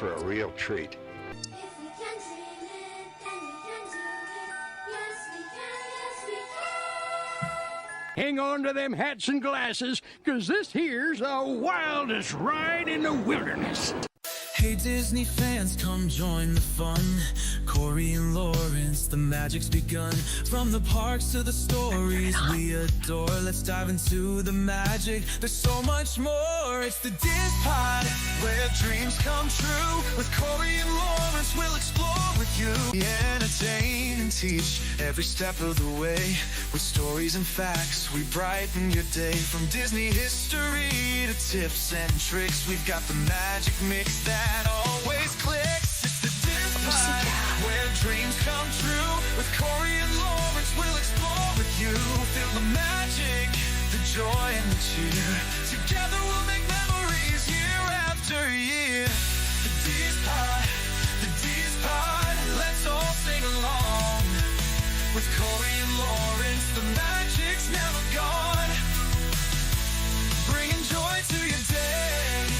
for a real treat. Hang on to them hats and glasses, 'cause this here's the wildest ride in the wilderness. Hey Disney fans, come join the fun. Corey and Lawrence, the magic's begun. From the parks to the stories we adore, let's dive into the magic. There's so much more. It's the DIZPod, where dreams come true. With Corey and Lawrence, we'll explore with you. We entertain and teach every step of the way. With stories and facts, we brighten your day. From Disney history to tips and tricks, we've got the magic mix that always clicks. It's the DIZPod, where dreams come true. With Corey and Lawrence, we'll explore with you. Feel the magic, the joy and the cheer. Together we'll make memories year after year. The DIZPod, let's all sing along. With Corey and Lawrence, the magic's never gone. Bringing joy to your day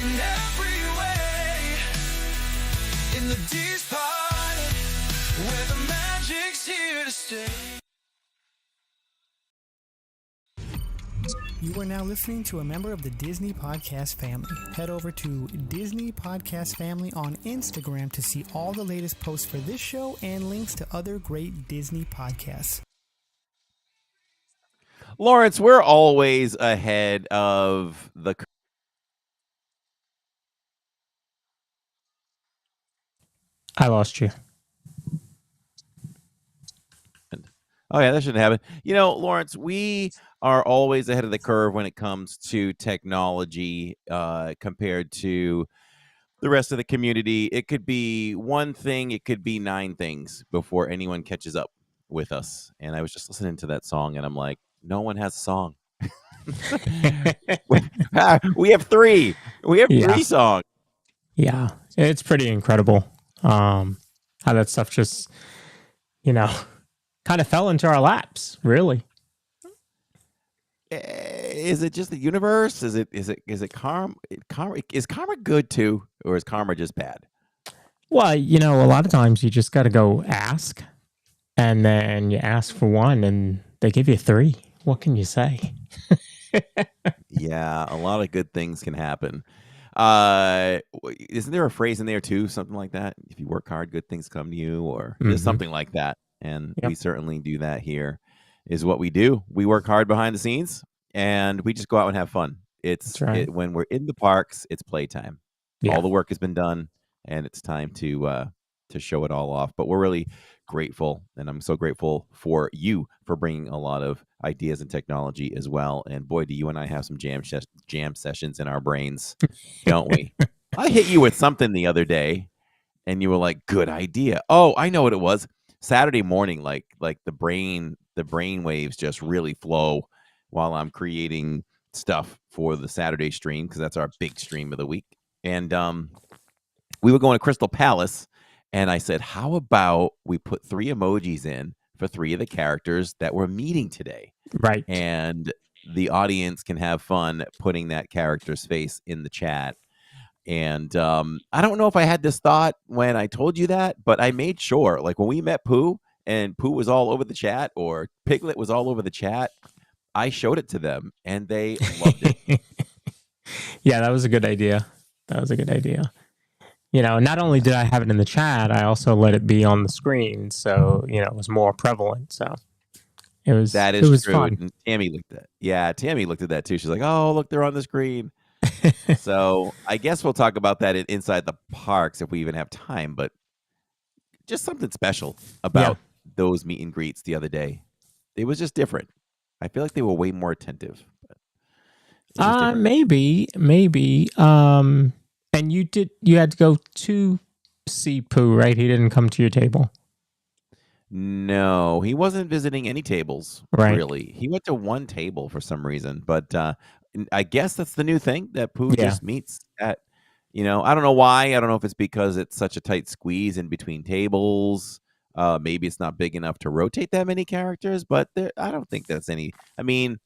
in every way. In the DIZPod, where the magic's here to stay. You are now listening to a member of the Disney Podcast family. Head over to Disney Podcast Family on Instagram to see all the latest posts for this show and links to other great Disney podcasts. Lawrence, we're always ahead of the... I lost you. Oh, yeah, that shouldn't happen. You know, Lawrence, we are always ahead of the curve when it comes to technology compared to the rest of the community. It could be one thing, it could be 9 things before anyone catches up with us. And I was just listening to that song, and I'm like, no one has a song. We have 3. We have 3 songs. Yeah, it's pretty incredible how that stuff just, kind of fell into our laps, really. Is it just the universe? Is it karma? Is karma good too, or is karma just bad? Well, a lot of times you just got to go ask, and then you ask for one, and they give you 3. What can you say? Yeah, a lot of good things can happen. Isn't there a phrase in there too, something like that? If you work hard, good things come to you, or just something like that. And we certainly do that here. Is what we do. We work hard behind the scenes, and we just go out and have fun. It's right. When we're in the parks, it's playtime. Yeah. All the work has been done, and it's time to show it all off. But we're really grateful, and I'm so grateful for you for bringing a lot of ideas and technology as well. And boy, do you and I have some jam sessions in our brains, don't we? I hit you with something the other day, and you were like, "Good idea." Oh, I know what it was. Saturday morning, like the brain waves just really flow while I'm creating stuff for the Saturday stream, because that's our big stream of the week. And we were going to Crystal Palace, and I said, how about we put 3 emojis in for 3 of the characters that we're meeting today? Right. And the audience can have fun putting that character's face in the chat. And I don't know if I had this thought when I told you that, but I made sure, like when we met Pooh, and Pooh was all over the chat, or Piglet was all over the chat, I showed it to them, and they loved it. Yeah, that was a good idea. Not only did I have it in the chat, I also let it be on the screen, so it was more prevalent. So it was true. Fun. And Tammy looked at Tammy looked at that too. She's like, "Oh, look, they're on the screen." So I guess we'll talk about that inside the parks if we even have time. But just something special about those meet and greets the other day. It was just different. I feel like they were way more attentive. Maybe. And you had to go to see Pooh, right? He didn't come to your table. No, he wasn't visiting any tables, right. Really. He went to one table for some reason, but I guess that's the new thing, that Pooh just meets at, I don't know why. I don't know if it's because it's such a tight squeeze in between tables. Maybe it's not big enough to rotate that many characters, but I don't think that's any. I mean,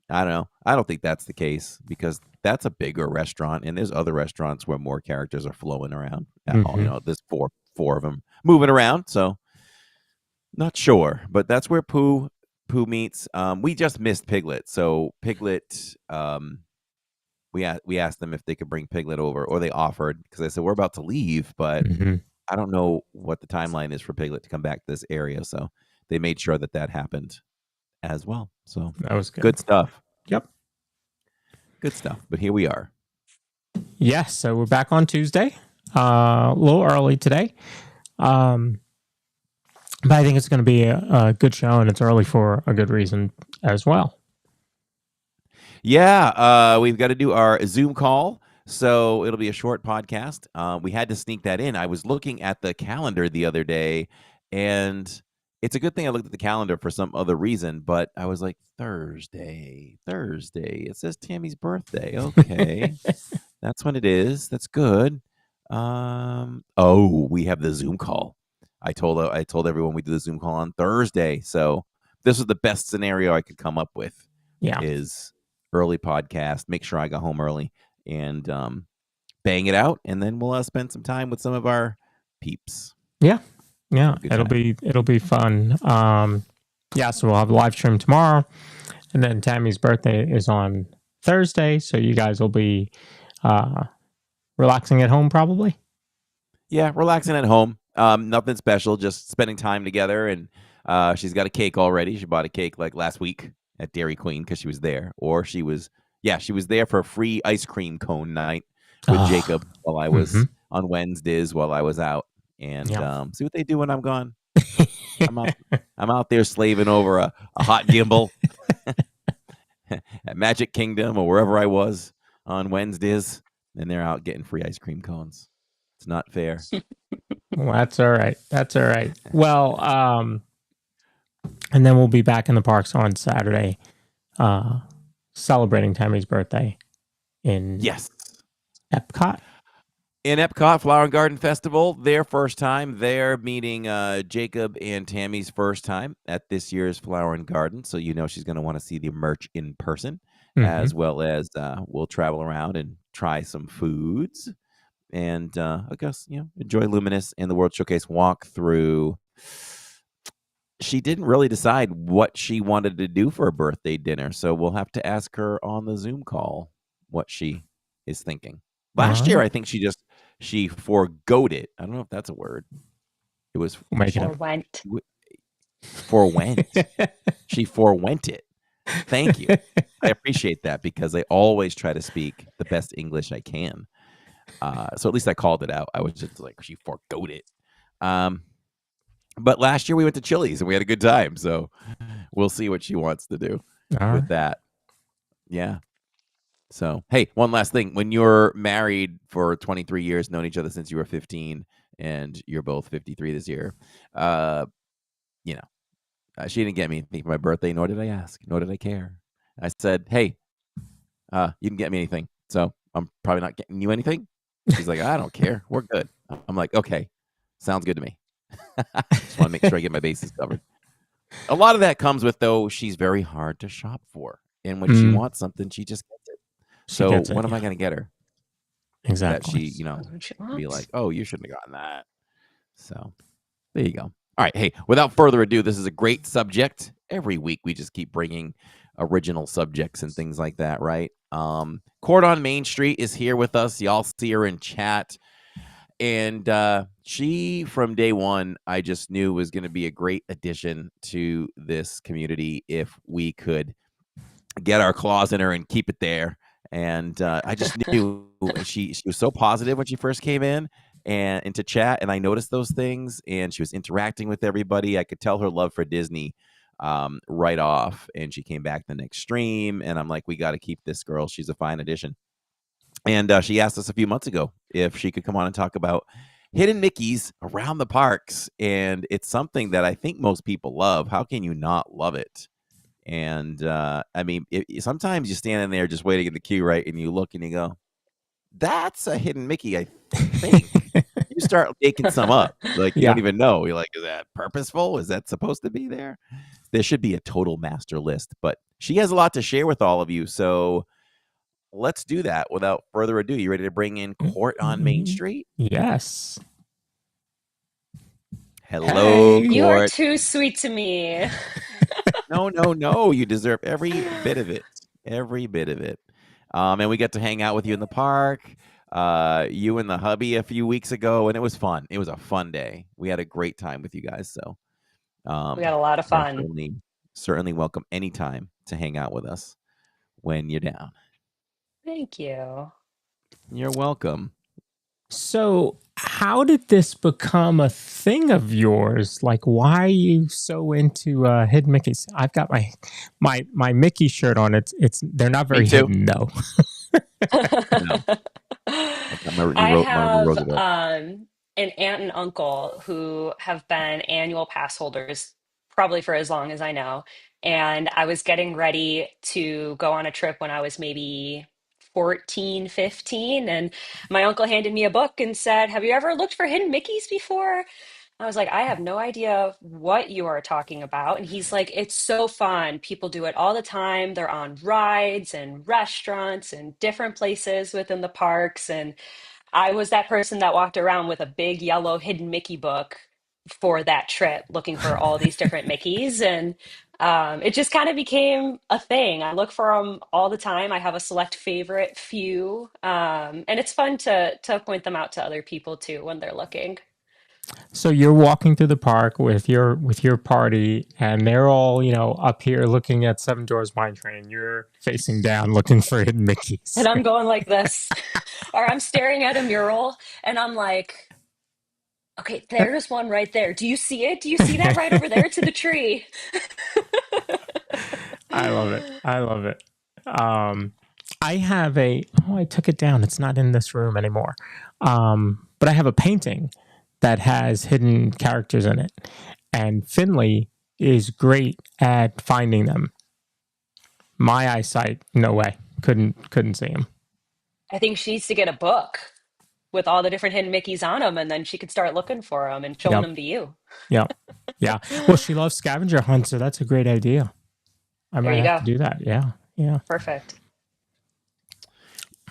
I don't know. I don't think that's the case because that's a bigger restaurant, and there's other restaurants where more characters are flowing around. There's four of them moving around, so not sure. But that's where Pooh meets. We just missed Piglet, so Piglet. We asked them if they could bring Piglet over, or they offered because I said we're about to leave, but I don't know what the timeline is for Piglet to come back to this area. So they made sure that happened as well. So that was good stuff. Yep. Good stuff. But here we are. Yes. So we're back on Tuesday. A little early today. But I think it's going to be a good show, and it's early for a good reason as well. Yeah. We've got to do our Zoom call. So it'll be a short podcast. We had to sneak that in. I was looking at the calendar the other day, and it's a good thing I looked at the calendar for some other reason, but I was like, Thursday. It says Tammy's birthday. Okay. That's when it is. That's good. We have the Zoom call. I told everyone we do the Zoom call on Thursday. So this was the best scenario I could come up with. Yeah. Is early podcast, make sure I got home early and bang it out, and then we'll spend some time with some of our peeps. Yeah, it'll be fun. So we'll have a live stream tomorrow, and then Tammy's birthday is on Thursday, so you guys will be relaxing at home probably. Yeah, relaxing at home. Nothing special, just spending time together. And she's got a cake already. She bought a cake like last week at Dairy Queen because she was there, or she was there for a free ice cream cone night with Jacob while I was on Wednesdays while I was out. And see what they do when I'm gone. I'm out there slaving over a hot gimbal at Magic Kingdom or wherever I was on Wednesdays, and they're out getting free ice cream cones. It's not fair. Well, that's all right. Well, and then we'll be back in the parks on Saturday, celebrating Tammy's birthday in Epcot. In Epcot, Flower and Garden Festival, their first time. They're meeting Jacob and Tammy's first time at this year's Flower and Garden. So she's going to want to see the merch in person, as well as we'll travel around and try some foods. And I guess, enjoy Luminous and the World Showcase walkthrough. She didn't really decide what she wanted to do for a birthday dinner, so we'll have to ask her on the Zoom call what she is thinking. Last year, I think she forgoed it. I don't know if that's a word. It was forwent. Forwent. She forwent it. Thank you. I appreciate that because I always try to speak the best English I can. So at least I called it out. I was just like, she forgoed it. But last year we went to Chili's and we had a good time. So we'll see what she wants to do with that. Yeah. So, hey, one last thing. When you're married for 23 years, known each other since you were 15, and you're both 53 this year, she didn't get me anything for my birthday, nor did I ask, nor did I care. I said, hey, you didn't get me anything, so I'm probably not getting you anything. She's like, I don't care. We're good. I'm like, okay, sounds good to me. Just want to make sure I get my bases covered. A lot of that comes with, though, she's very hard to shop for. And when she wants something, she just gets it. So what am I going to get her? Exactly. That she, be like, oh, you shouldn't have gotten that. So there you go. All right. Hey, without further ado, this is a great subject. Every week we just keep bringing original subjects and things like that, right? Court on Main Street is here with us. Y'all see her in chat. And she, from day one, I just knew was going to be a great addition to this community if we could get our claws in her and keep it there. And I just knew she was so positive when she first came in and into chat, and I noticed those things, and she was interacting with everybody. I could tell her love for Disney right off, and she came back the next stream, and I'm like, we got to keep this girl. She's a fine addition. And she asked us a few months ago if she could come on and talk about hidden Mickeys around the parks, and it's something that I think most people love. How can you not love it? And I mean, sometimes you're standing there just waiting in the queue, right? And you look and you go, that's a hidden Mickey, I think. You start making some up. Like, you don't even know. You're like, is that purposeful? Is that supposed to be there? There should be a total master list. But she has a lot to share with all of you. So let's do that without further ado. You ready to bring in Court on Main Street? Yes. Hello, Hey. You are Court. too sweet to me. No, no, no. You deserve every bit of it. Every bit of it. And we got to hang out with you in the park. You and the hubby a few weeks ago, and it was fun. It was a fun day. We had a great time with you guys. So We had a lot of you're fun. certainly welcome anytime to hang out with us when you're down. Thank you. You're welcome. So, how did this become a thing of yours? Like, why are you so into hidden Mickeys? I've got my Mickey shirt on. It's they're not very hidden though. No. I Martin have Roosevelt. an aunt and uncle who have been annual pass holders probably for as long as I know. And I was getting ready to go on a trip when I was maybe 14, 15, and my uncle handed me a book and said, "Have you ever looked for hidden Mickeys before?" I was like, "I have no idea what you are talking about." And he's like, "It's so fun. People do it all the time. They're on rides and restaurants and different places within the parks." And I was that person that walked around with a big yellow hidden Mickey book for that trip, looking for all these different Mickeys. And it just kind of became a thing. I look for them all the time. I have a select favorite few. And it's fun to point them out to other people too when they're looking. So you're walking through the park with your party, and they're all up here looking at Seven Dwarfs Mine Train. You're facing down looking for hidden Mickeys. And I'm going like this, or I'm staring at a mural and I'm like, okay, there's one right there. Do you see it? Do you see that right over there to the tree? I love it. I love it. I have I took it down. It's not in this room anymore. But I have a painting that has hidden characters in it. And Finley is great at finding them. My eyesight, no way. Couldn't see him. I think she needs to get a book with all the different hidden Mickeys on them, and then she could start looking for them and showing Yep. them to you. Yep. Yeah. Well, she loves scavenger hunts, so that's a great idea. I There might you have go. to do that. Yeah. Yeah. Perfect.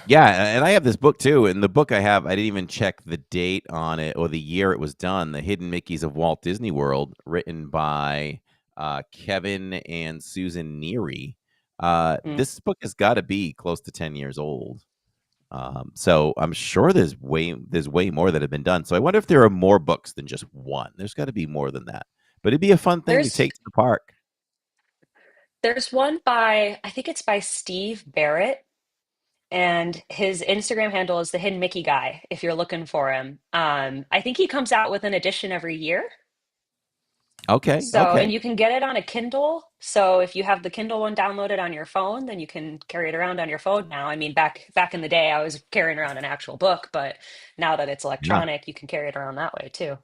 Yeah, and I have this book too. And the book I have, I didn't even check the date on it or the year it was done. The Hidden Mickeys of Walt Disney World, written by Kevin and Susan Neary. Mm. This book has got to be close to 10 years old. So I'm sure there's way more that have been done. So I wonder if there are more books than just one. There's got to be more than that. But it'd be a fun thing to There's take to the park. there's one by I think it's by Steve Barrett, and his Instagram handle is the Hidden Mickey Guy. If you're looking for him, I think he comes out with an edition every year. Okay, So, and okay. you can get it on a Kindle. So if you have the Kindle one downloaded on your phone, then you can carry it around on your phone now. I mean, back in the day, I was carrying around an actual book, but now that it's Yeah. electronic, you can carry it around that way too.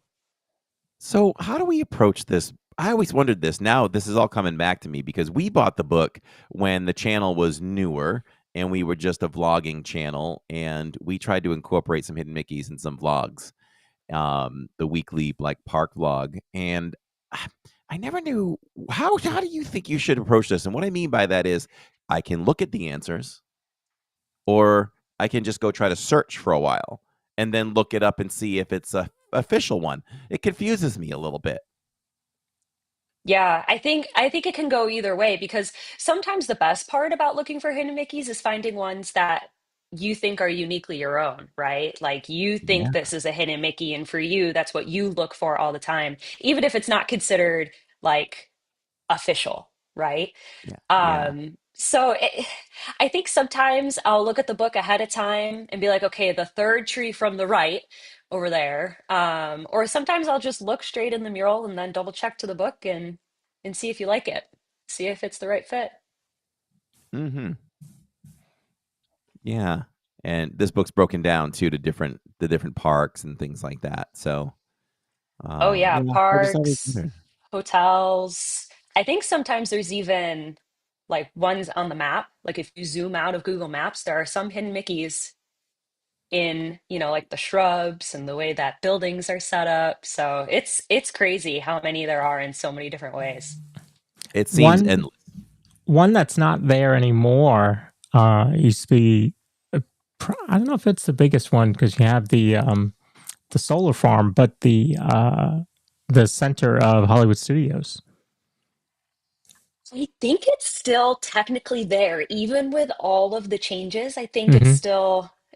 So how do we approach this? I always wondered this. Now this is all coming back to me because we bought the book when the channel was newer and we were just a vlogging channel, and we tried to incorporate some hidden Mickeys and some vlogs, the weekly like park vlog. And I I never knew how do you think you should approach this? And what I mean by that is I can look at the answers, or I can just go try to search for a while and then look it up and see if it's a official one. It confuses me a little bit. Yeah, I think it can go either way because sometimes the best part about looking for hidden Mickeys is finding ones that you think are uniquely your own, right? Like you think Yeah, this is a hidden Mickey, and for you, that's what you look for all the time, even if it's not considered like official, right? yeah, yeah. I think sometimes I'll look at the book ahead of time and be like, okay, the third tree from the right over there. Or sometimes I'll just look straight in the mural and then double check to the book and see if you like it, see if it's the right fit. Mhm. Yeah. And this book's broken down too to different parks and things like that. So, Oh yeah, yeah, I just always parks, wondered. hotels. I think sometimes there's even like ones on the map. Like if you zoom out of Google Maps, there are some hidden Mickeys in, like the shrubs and the way that buildings are set up. So it's crazy how many there are in so many different ways. It seems One endless. one that's not there anymore used to be. I don't know if it's the biggest one because you have the solar farm, but the center of Hollywood Studios. I think it's still technically there, even with all of the changes. I think Hmm.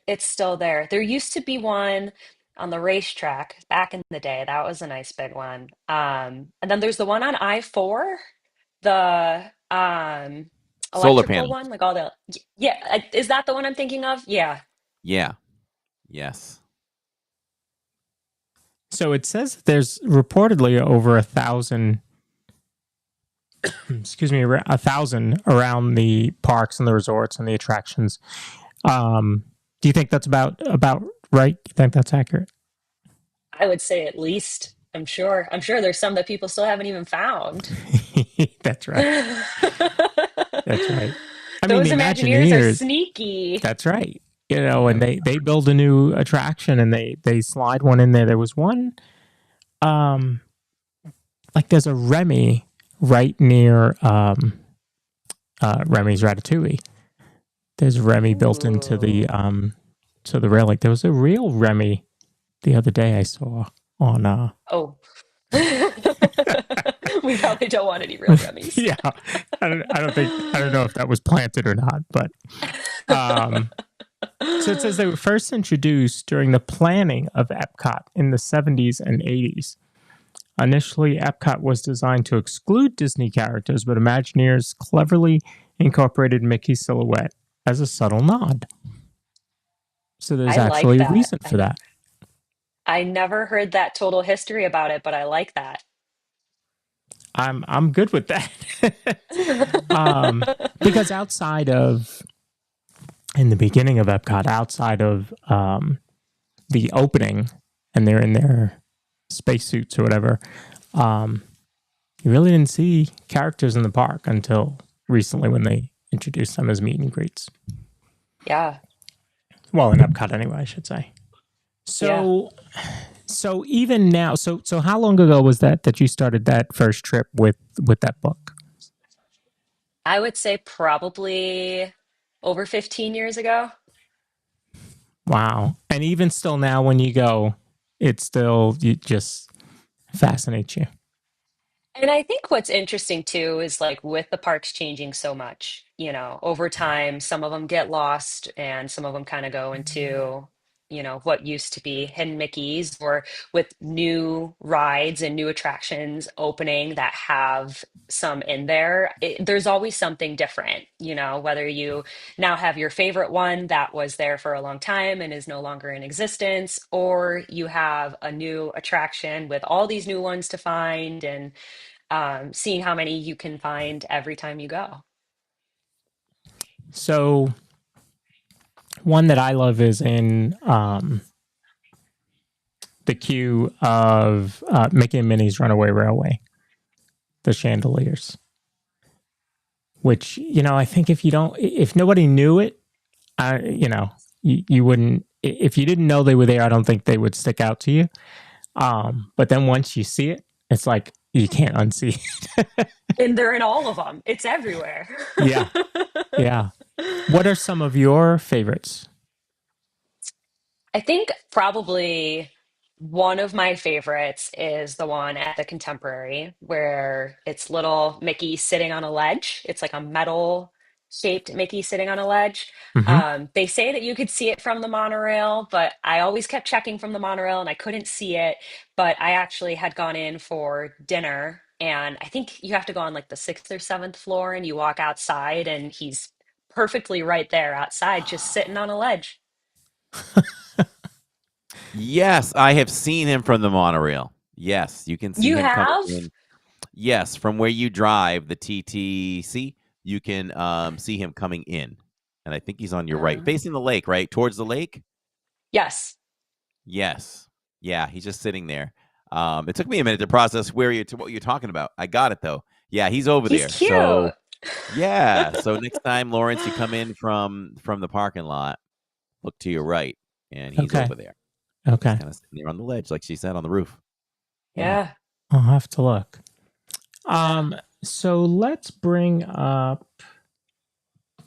it's still there. There used to be one on the racetrack back in the day. That was a nice big one. And then there's the one on I-4, the Solar electrical panels. one, like all the yeah, is that the one I'm thinking of? Yeah. Yeah. Yes. So it says there's reportedly over 1,000. Excuse me, 1,000 around the parks and the resorts and the attractions. Do you think that's about right? Do you think that's accurate? I would say at least. I'm sure. I'm sure there's some that people still haven't even found. That's right. That's right. I mean, the Those Imagineers are Imagineers. sneaky. That's right. And they build a new attraction and they slide one in there. There was one, um, like there's a Remy right near Remy's Ratatouille. There's Remy built into Ooh. the railing. There was a real Remy the other day I saw on Oh. We probably don't want any real Remy's. yeah. I don't know if that was planted or not, but um so it says they were first introduced during the planning of Epcot in the 70s and 80s. Initially, Epcot was designed to exclude Disney characters, but Imagineers cleverly incorporated Mickey's silhouette as a subtle nod. So there's I like actually a that. reason for that. I never heard that total history about it, but I like that. I'm good with that. Because outside of in the beginning of Epcot, outside of the opening, and they're in their spacesuits or whatever, you really didn't see characters in the park until recently when they introduced them as meet and greets. Yeah. Well, in Epcot anyway, I should say. Yeah. So even now, so how long ago was that you started that first trip with that book? I would say probably over 15 years ago. Wow. And even still now when you go, it just fascinates you. And I think what's interesting too is like with the parks changing so much, over time, some of them get lost and some of them kind of go into, what used to be hidden Mickeys, or with new rides and new attractions opening that have some in there. There's always something different, whether you now have your favorite one that was there for a long time and is no longer in existence, or you have a new attraction with all these new ones to find and seeing how many you can find every time you go. So one that I love is in the queue of Mickey and Minnie's Runaway Railway, the chandeliers. Which I think if nobody knew it, you wouldn't. If you didn't know they were there, I don't think they would stick out to you. But then once you see it, it's like you can't unsee it. And they're in all of them. It's everywhere. Yeah, yeah. What are some of your favorites? I think probably one of my favorites is the one at the Contemporary where it's little Mickey sitting on a ledge. It's like a metal shaped Mickey sitting on a ledge. Hmm. They say that you could see it from the monorail, but I always kept checking from the monorail and I couldn't see it. But I actually had gone in for dinner, and I think you have to go on like the sixth or seventh floor and you walk outside and he's perfectly right there outside, just sitting on a ledge. Yes, I have seen him from the monorail. Yes, you can see You him coming have? in. Yes, from where you drive the TTC, you can see him coming in. And I think he's on your right, Um, facing the lake, right? Towards the lake? yes. Yes. Yeah, he's just sitting there. It took me a minute to process what you're talking about. I got it though. Yeah, he's over He's there. So cute. yeah. So next time, Lawrence, you come in from the parking lot, look to your right, and he's Okay. over there. Just Okay. kind of sitting there on the ledge, like she said, on the roof. Yeah. Yeah. I'll have to look. Yeah. So let's bring up a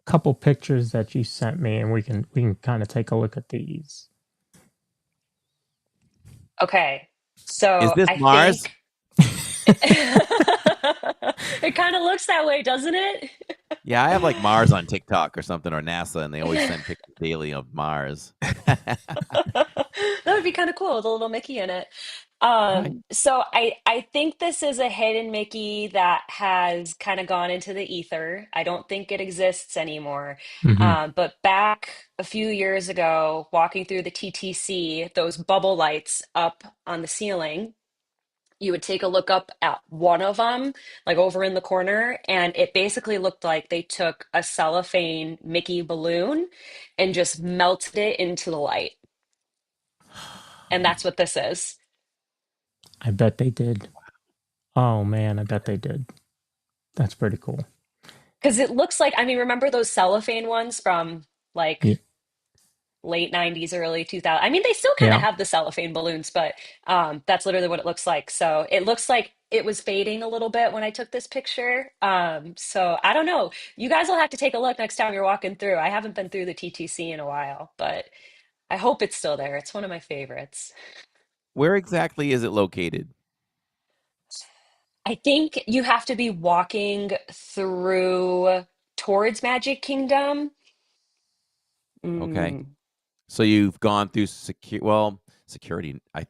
couple pictures that you sent me, and we can kind of take a look at these. Okay, Is so this I Mars? think it kind of looks that way, doesn't it? Yeah, I have like Mars on TikTok or something, or NASA, and they always send pictures daily of Mars. That would be kind of cool with a little Mickey in it. Right. So I think this is a hidden Mickey that has kind of gone into the ether. I don't think it exists anymore. Mm-hmm. But back a few years ago, walking through the TTC, those bubble lights up on the ceiling, you would take a look up at one of them, like over in the corner, and it basically looked like they took a cellophane Mickey balloon and just melted it into the light. And that's what this is. I bet they did. Oh man, I bet they did. That's pretty cool. Because it looks like, I mean, remember those cellophane ones from like Yeah. late 90s, early 2000s? I mean, they still kind of Yeah. have the cellophane balloons, but that's literally what it looks like. So it looks like it was fading a little bit when I took this picture. So I don't know. You guys will have to take a look next time you're walking through. I haven't been through the TTC in a while, but I hope it's still there. It's one of my favorites. Where exactly is it located? I think you have to be walking through towards Magic Kingdom. Okay. Mm. So you've gone through security. I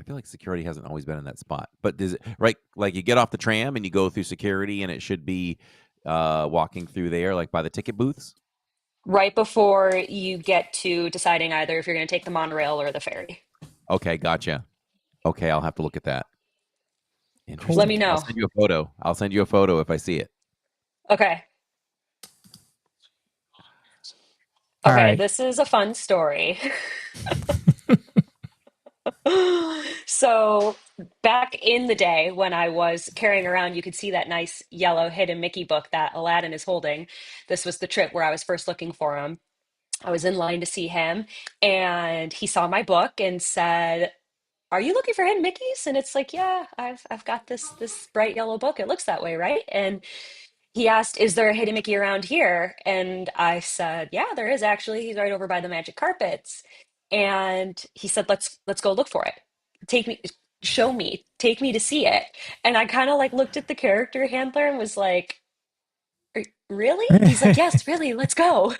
feel like security hasn't always been in that spot. But does it right like you get off the tram and you go through security and it should be walking through there like by the ticket booths? Right before you get to deciding either if you're going to take the monorail or the ferry. Okay, gotcha. Okay, I'll have to look at that. Let Cool. me Interesting. I'll know. send you a photo. I'll send you a photo if I see it. Okay. All Okay, right. this is a fun story. So, back in the day when I was carrying around, you could see that nice yellow hidden Mickey book that Aladdin is holding. This was the trip where I was first looking for him. I was in line to see him, and he saw my book and said, "Are you looking for hidden Mickeys?" And it's like, "Yeah, I've got this bright yellow book. It looks that way, right?" And he asked, "Is there a hidden Mickey around here?" And I said, "Yeah, there is actually. He's right over by the magic carpets." And he said, "Let's go look for it. Take me, show me, take me to see it." And I kind of like looked at the character handler and was like, "Really?" And he's like, "Yes, really. Let's go."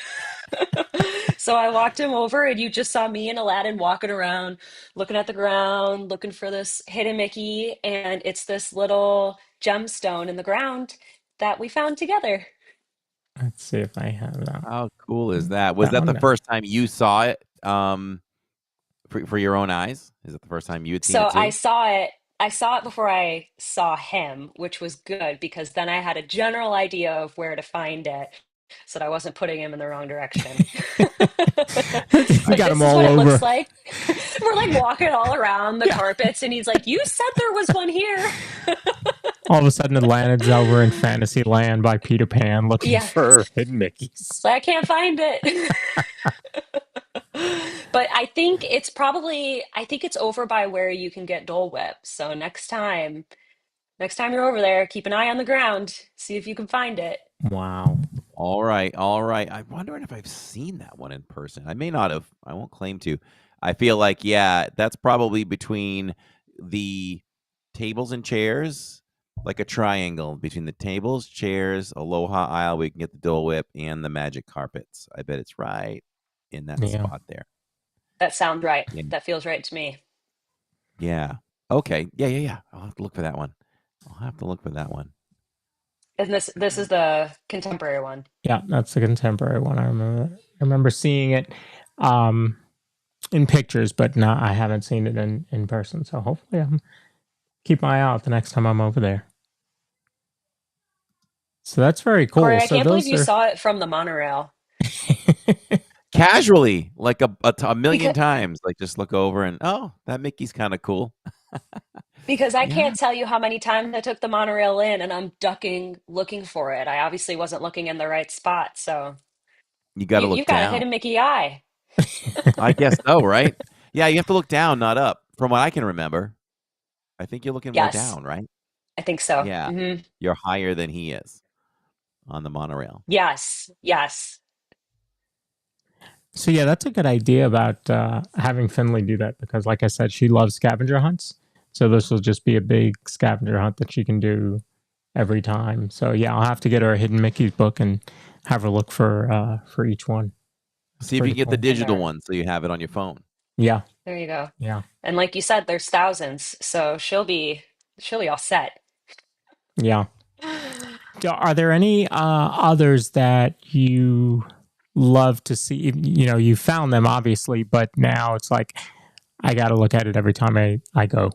So I walked him over, and you just saw me and Aladdin walking around, looking at the ground, looking for this hidden Mickey, and it's this little gemstone in the ground that we found together. Let's see if I have that. How cool is that? Was That that one. the No. first time you saw it for your own eyes? Is it the first time you had seen it So too? I saw it before I saw him, which was good because then I had a general idea of where to find it so that I wasn't putting him in the wrong direction. It's You like, got this them is all what it looks over. like. We're like walking all around the Yeah. carpets, and he's like, "You said there was one here." All of a sudden, Atlanta's over in Fantasyland by Peter Pan looking Yeah, for hidden Mickeys. so I can't find it. But I think it's over by where you can get Dole Whip. So next time you're over there, keep an eye on the ground, see if you can find it. Wow. All right, all right. I'm wondering if I've seen that one in person. I may not have. I won't claim to. I feel like, yeah, that's probably between the tables and chairs, like a triangle between the tables, chairs, Aloha aisle, we can get the Dole Whip and the magic carpets. I bet it's right in that Yeah. spot there. That sounds right. Yeah. That feels right to me. Yeah. Okay. Yeah. I'll have to look for that one. And this is the contemporary one. Yeah, that's the contemporary one. I remember seeing it in pictures, but no, I haven't seen it in person. So hopefully I'll keep my eye out the next time I'm over there. So that's very cool. Corey, I So can't believe those you are saw it from the monorail. Casually, like a million Because times, like just look over and oh, that Mickey's kind of cool. because I Yeah, can't tell you how many times I took the monorail in and I'm ducking looking for it. I obviously wasn't looking in the right spot. So you got to look you've got a down. hidden Mickey eye. I guess so, right? Yeah, you have to look down, not up. From what I can remember, I think you're looking more Yes. down, right? I think so. Yeah, you're higher than he is on the monorail. Yes, yes. So yeah, that's a good idea about having Finley do that because, like I said, she loves scavenger hunts. So this will just be a big scavenger hunt that she can do every time. So yeah, I'll have to get her a Hidden Mickey's book and have her look for each one. That's See if you pretty can get the cool. And digital there, one so you have it on your phone. Yeah, there you go. yeah, And like you said, there's thousands, so she'll be all set. yeah. Are there any others that you love to see? You know, you found them obviously, but now it's like I got to look at it every time I go.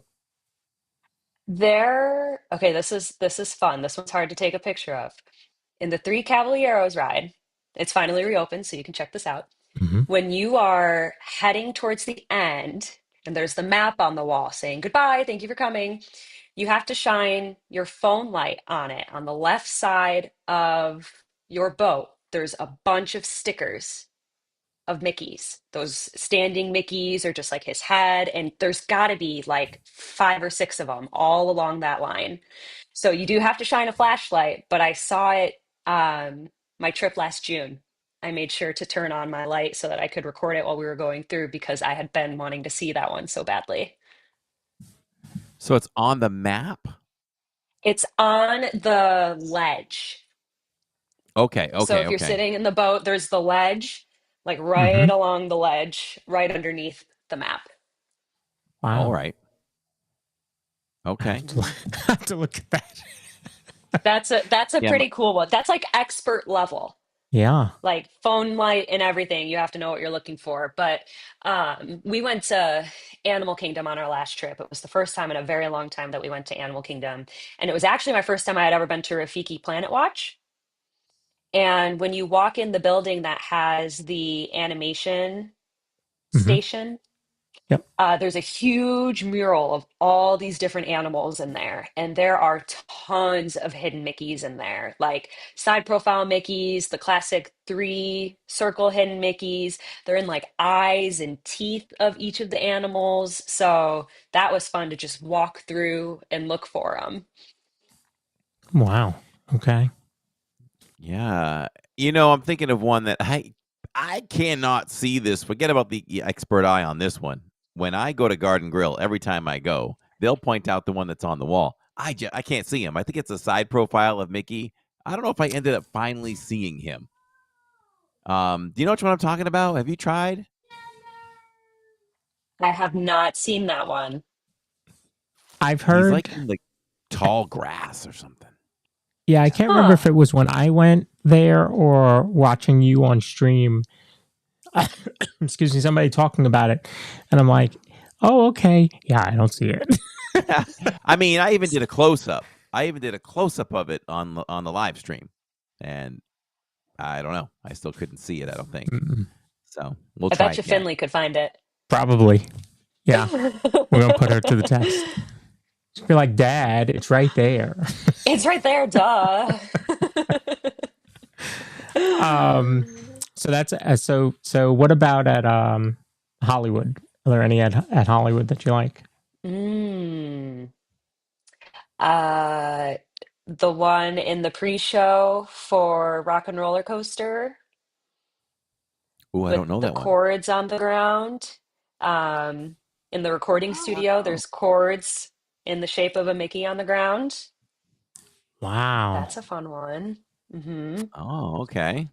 Okay, this is fun. This one's hard to take a picture of. In the Three Caballeros ride, it's finally reopened, so you can check this out. Mm-hmm. When you are heading towards the end, and there's the map on the wall saying goodbye, thank you for coming, you have to shine your phone light on it on the left side of your boat. There's a bunch of stickers of Mickey's. Those standing Mickeys are just like his head, and there's got to be like five or six of them all along that line. So you do have to shine a flashlight, but I saw it my trip last June. I made sure to turn on my light so that I could record it while we were going through because I had been wanting to see that one so badly. So it's on the map? It's on the ledge. Okay, So okay, if you're okay. sitting in the boat, there's the ledge, like Mm-hmm. right along the ledge, right underneath the map. All Wow. right. Okay. Mhm. I have to look at that. That's a Yeah, pretty cool one. That's like expert level. Yeah. Like phone light and everything. You have to know what you're looking for. But we went to Animal Kingdom on our last trip. It was the first time in a very long time that we went to Animal Kingdom. And it was actually my first time I had ever been to Rafiki Planet Watch. And when you walk in the building that has the animation Mm-hmm. station, Yep. there's a huge mural of all these different animals in there, and there are tons of hidden Mickeys in there, like side profile Mickeys, the classic three circle hidden Mickeys. They're in like eyes and teeth of each of the animals, so that was fun to just walk through and look for them. Wow. Okay. yeah. I'm thinking of one that I cannot see this. Forget about the expert eye on this one. When I go to Garden Grill, every time I go, they'll point out the one that's on the wall. I can't see him. I think it's a side profile of Mickey. I don't know if I ended up finally seeing him. Do you know which one I'm talking about? Have you tried? I have not seen that one. I've He's like heard. in the tall grass or something. Yeah, I can't remember if Huh. it was when I went there or watching you on stream. Excuse me, somebody talking about it, and I'm like, oh, okay. Yeah, I don't see it. I mean, I even did a close up. I even did a close up of it on the live stream, and I don't know. I still couldn't see it. I don't think Mm, so. We'll I try bet you again. Finley could find it. probably. Yeah, we're gonna put her to the test. She'll be like, Dad, it's right there. It's right there, duh. um, so that's so. What about at Hollywood? Are there any at Hollywood that you like? Mm. Uh, the one in the pre-show for Rock and Roller Coaster Oh, I with don't know the that one. cords on the ground. Um, in the recording studio, Oh, there's cords in the shape of a Mickey on the ground. Wow. That's a fun one. oh, okay.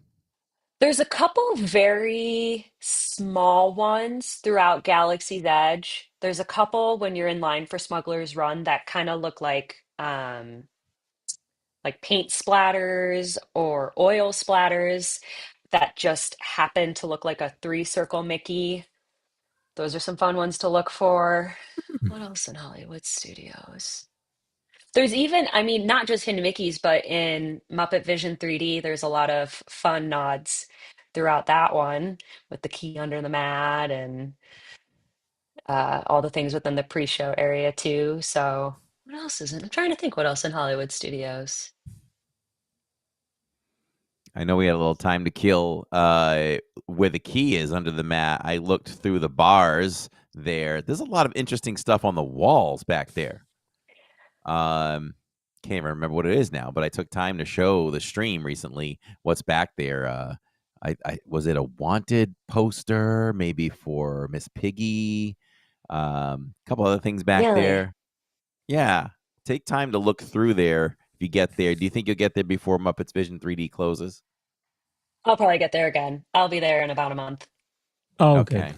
There's a couple very small ones throughout Galaxy's Edge. There's a couple when you're in line for Smuggler's Run that kind of look like paint splatters or oil splatters that just happen to look like a three circle Mickey. Those are some fun ones to look for. What else in Hollywood Studios? There's even, I mean, not just Hidden Mickeys, but in Muppet Vision 3D, there's a lot of fun nods throughout that one with the key under the mat and all the things within the pre-show area too. So, what else is it? I'm trying to think what else in Hollywood Studios. I know we had a little time to kill. Where the key is under the mat, I looked through the bars there. There's a lot of interesting stuff on the walls back there. Um, can't even remember what it is now, but I took time to show the stream recently what's back there. I was it a wanted poster, maybe for Miss Piggy, a couple other things back Really? there. Yeah, take time to look through there if you get there. Do you think you'll get there before Muppets Vision 3D closes? I'll probably get there again. I'll be there in about a month. Oh, good, Okay,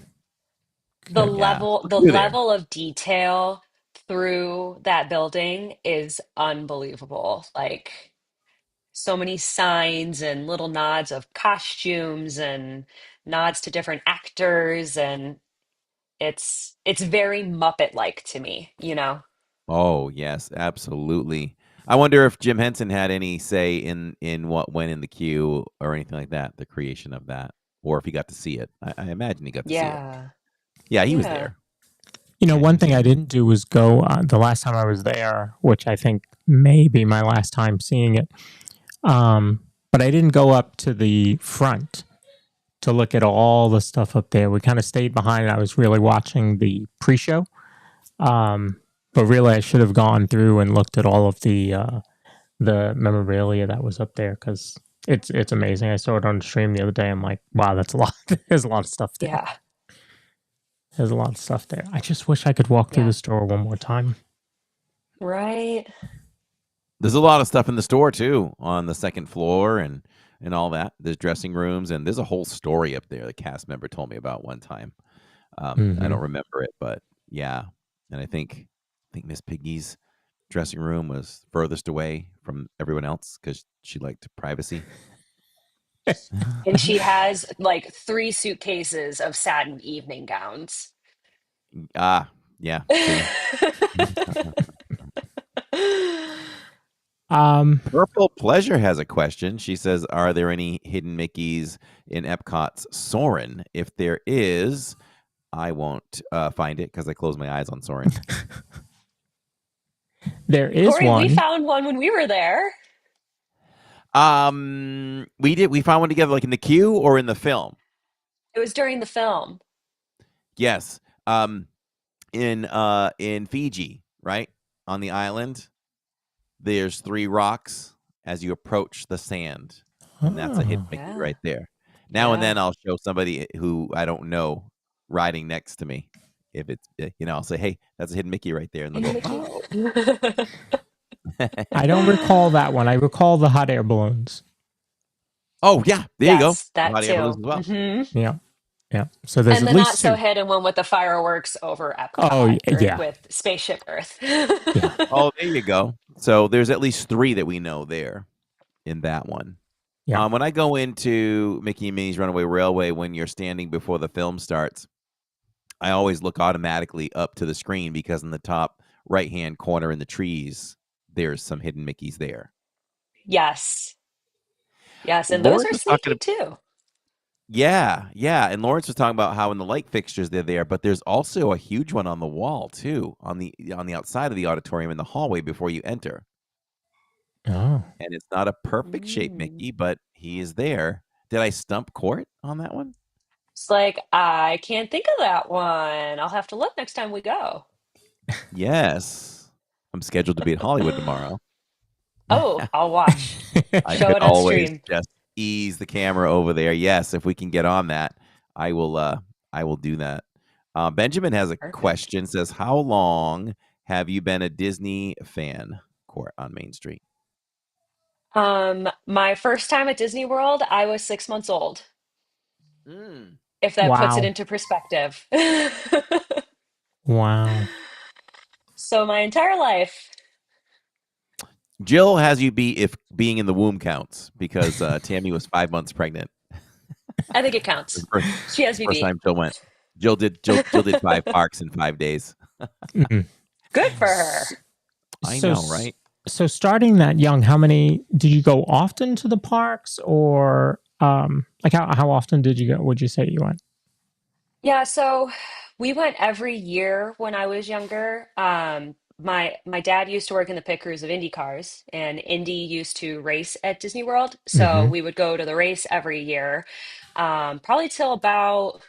The good. yeah, level look the through there. level of detail through that building is unbelievable. Like so many signs and little nods of costumes and nods to different actors, and it's very Muppet-like to me, you know? Oh yes, absolutely. I wonder if Jim Henson had any say in what went in the queue or anything like that, the creation of that, or if he got to see it. I imagine he got to see it. Yeah. Yeah, he was Yeah. there. Yeah, he One was thing there. I didn't do was go the last time I was there, which I think may be my last time seeing it. But I didn't go up to the front to look at all the stuff up there. We kind of stayed behind. I was really watching the pre-show, um, but really I should have gone through and looked at all of the memorabilia that was up there because it's amazing. I saw it on the stream the other day. I'm like, wow, that's a lot. There's a lot of stuff there. Yeah. There's a lot of stuff there. I just wish I could walk through Yeah. the store one more time. Right? There's a lot of stuff in the store too, on the second floor and all that. There's dressing rooms and there's a whole story up there. The cast member told me about one time. I Hmm. don't remember it, but yeah. And I think Miss Piggy's dressing room was furthest away from everyone else because she liked privacy. And she has like three suitcases of satin evening gowns. Ah, yeah. See, Um, Purple Pleasure has a question. She says, "Are there any hidden Mickeys in Epcot's Soarin'? If there is, I won't find it because I close my eyes on Soarin'." there is Corey, we one. found one when we were there. We did. We found one together, like in the queue or in the film. It was during the film. Yes. In Fiji, right on the island. There's three rocks as you approach the sand, and that's a hidden Oh, Mickey Yeah. right there. Now and Yeah. then I'll show somebody who I don't know riding next to me. If it's I'll say, "Hey, that's a hidden Mickey right there," and they'll Hidden go, Mickey. "Oh." I don't recall that one. I recall the hot air balloons. Oh yeah, there you go. Yes, The that hot air balloons too. as well. Yeah, yeah. So there's And at the not least so two. hidden one with the fireworks over Oh, Epcot or yeah, with Spaceship Earth. yeah, Oh, there you go. So there's at least three that we know there in that one. yeah. When I go into Mickey and Minnie's Runaway Railway, when you're standing before the film starts, I always look automatically up to the screen because in the top right hand corner in the trees, there's some hidden Mickeys there. Yes. Yes. And those Lawrence are was talking, sneaky too. yeah, yeah, and Lawrence was talking about how in the light fixtures they're there, but there's also a huge one on the wall too, on the outside of the auditorium in the hallway before you enter, Oh, and it's not a perfect shaped Mm. Mickey, but he is there. Did I stump Court on that one? It's like, I can't think of that one. I'll have to look next time we go. Yes, I'm scheduled to be at Hollywood tomorrow. Oh, I'll watch. I Show could it on always stream. just ease the camera over there. Yes, if we can get on that, I will. I will do that. Benjamin has a Perfect. question. Says, "How long have you been a Disney fan?" Court on Main Street. My first time at Disney World, I was 6 months old, Mm. if that puts it wow, into perspective. wow. So my entire life. Jill has you beat if being in the womb counts because Tammy was 5 months pregnant. I think it The counts. first, She has me first beat. time Jill went. Jill did 5 parks in 5 days. Mhm. Good for her. S- I So, know, right? so starting that young, how many did you go often to the parks, or like how often did you go? Would you say you went? Yeah, so we went every year when I was younger. My dad used to work in the pit crews of Indy cars, and Indy used to race at Disney World. So Mm-hmm. we would go to the race every year, probably till about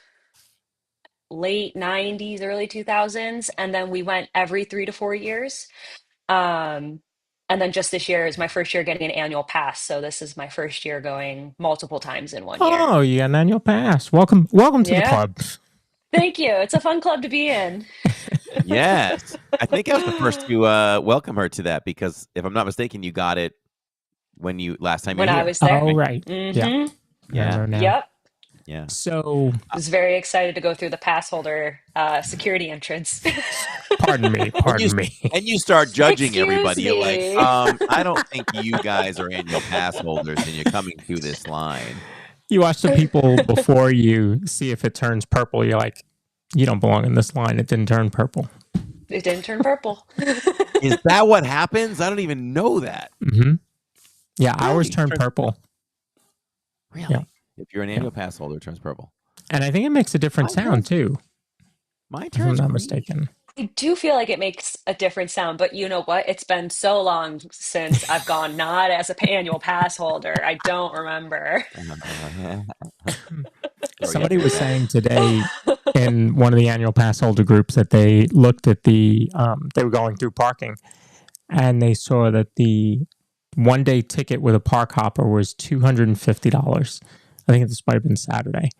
late 90s, early 2000s, and then we went every 3 to 4 years. Um, And then just this year is my first year getting an annual pass. So this is my first year going multiple times in one year. Oh, you got an annual pass. Welcome to the Yeah. club. Thank you. It's a fun club to be in. Yes. I think I was the first to welcome her to that because if I'm not mistaken, you got it when you last time you were When I here. was there. Oh, right. Yeah, Mm-hmm. I Yeah. remember now. Yep. Yeah. So, Was very excited to go through the pass holder security entrance. pardon me, And you pardon me. and you start judging Excuse everybody. You're like, me. I don't think you guys are annual pass holders and you're coming through this line. You watch the people before you see if it turns purple. You're like, you don't belong in this line. It didn't turn purple. It didn't turn purple. Is that what happens? I don't even know that. Hmm. Yeah, ours Really? turned purple. Yeah, Really? If you're an yeah. annual pass holder, it turns purple. And I think it makes a different Mine turns, sound too, mine if I'm turns not green. mistaken. I do feel like it makes a different sound, but you know what? It's been so long since I've gone not as a annual pass holder. I don't remember. Throw you Somebody under the was bus. saying today in one of the annual pass holder groups that they looked at they were going through parking and they saw that the 1 day ticket with a park hopper was $250. I think this might have been Saturday.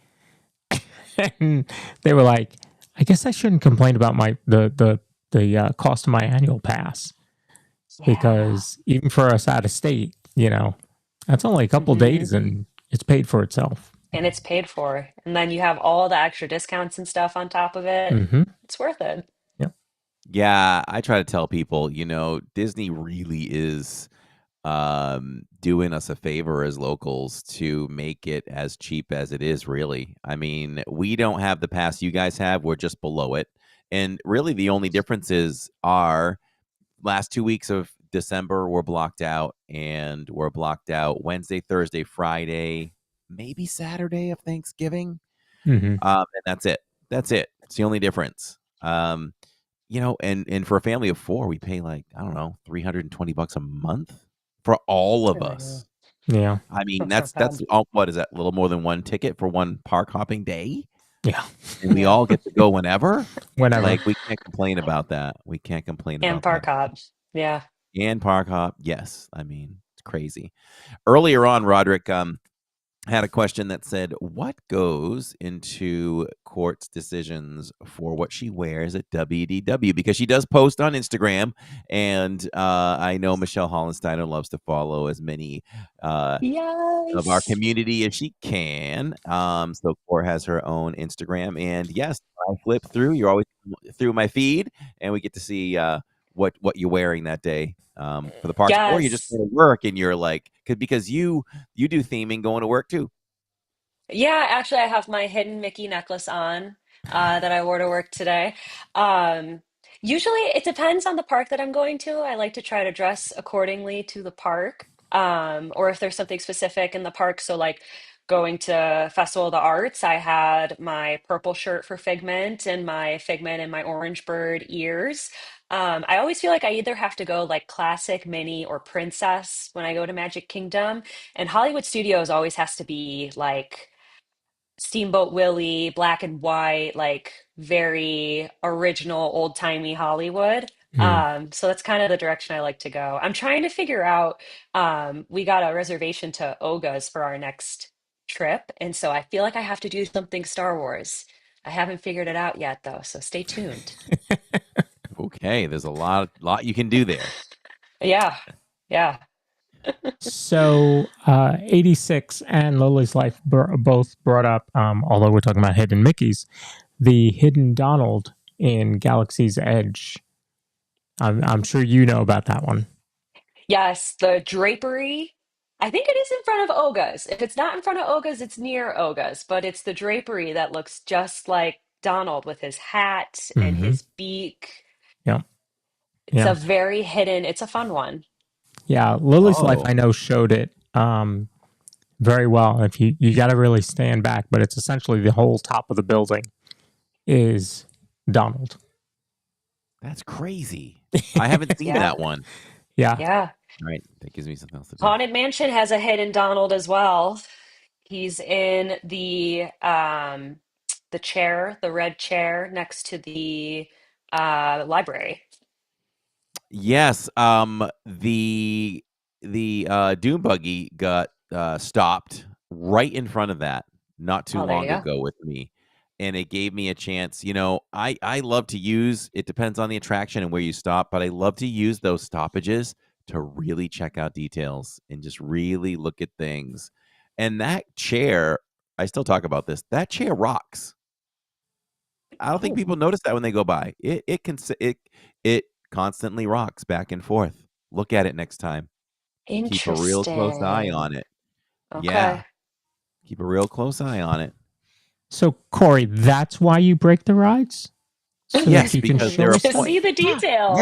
And they were like, I guess I shouldn't complain about the cost of my annual pass Yeah. because even for us out of state, that's only a couple Hmm. days and it's paid for itself. And it's paid for. And then you have all the extra discounts and stuff on top of it. Mm-hmm. It's worth it. Yep. Yeah, I try to tell people, Disney really is doing us a favor as locals to make it as cheap as it is, really. I mean, we don't have the pass you guys have, we're just below it. And really the only differences are last 2 weeks of December were blocked out, and we're blocked out Wednesday, Thursday, Friday, maybe Saturday of Thanksgiving. Mm-hmm. And that's it. That's it. It's the only difference. And for a family of four, we pay like, I don't know, $320 a month for all of Oh, us. Yeah. I mean, that's not that's bad. all, what is that? A little more than one ticket for one park hopping day, Yeah. and we Yeah. all get to go whenever. Whenever. Like, we can't complain about that. We can't complain And about that. park hops. Yeah. And park hop, yes. I mean, it's crazy. Earlier on, Roderick, had a question that said, what goes into Court's decisions for what she wears at WDW? Because she does post on Instagram, and I know Michelle Hollensteiner loves to follow as many of our Yes. community as she can. So Court has her own Instagram, and yes, I flip through. You're always through my feed, and we get to see what you're wearing that day for the parks, or you just Yes. go to work and you're like, because you do theming going to work too. Yeah, actually, I have my hidden Mickey necklace on that I wore to work today. Um, Usually, it depends on the park that I'm going to. I like to try to dress accordingly to the park, or if there's something specific in the park. So, like going to Festival of the Arts, I had my purple shirt for Figment and my Figment and my orange bird ears. I always feel like I either have to go like classic, mini, or princess when I go to Magic Kingdom. And Hollywood Studios always has to be like Steamboat Willie, black and white, like very original, old-timey Hollywood. Mm. So that's kind of the direction I like to go. I'm trying to figure out, we got a reservation to Oga's for our next trip, and so I feel like I have to do something Star Wars. I haven't figured it out yet, though, so stay tuned. Okay, there's a lot you can do there. Yeah, yeah. So, 86 and Lily's Life both brought up, although we're talking about hidden Mickeys, the hidden Donald in Galaxy's Edge. I'm sure you know about that one. Yes, the drapery. I think it is in front of Oga's. If it's not in front of Oga's, it's near Oga's, but it's the drapery that looks just like Donald with his hat and Mm-hmm. his beak. Yeah. It's Yeah. a very hidden, it's a fun one. Yeah. Lily's Life, Oh, I know, showed it very well. If you got to really stand back, but it's essentially the whole top of the building is Donald. that's crazy. I haven't seen Yeah, that one. Yeah. yeah. All right, that gives me something else to do. Haunted Mansion has a hidden Donald as well. He's in the chair, the red chair next to the library. Yes, the dune buggy got stopped right in front of that not too Oh, there you long go. ago with me, and it gave me a chance. I love to use. It depends on the attraction and where you stop, but I love to use those stoppages to really check out details and just really look at things. And that chair, I still talk about this. That chair rocks. I don't think Oh, people notice that when they go by. It constantly rocks back and forth. Look at it next time. Keep a real close eye interesting. on it. Yeah, Okay. keep a real close eye on it. So, Corey, that's why you break the rides? So that Yes, you can because there show are us To what? see the yeah, details.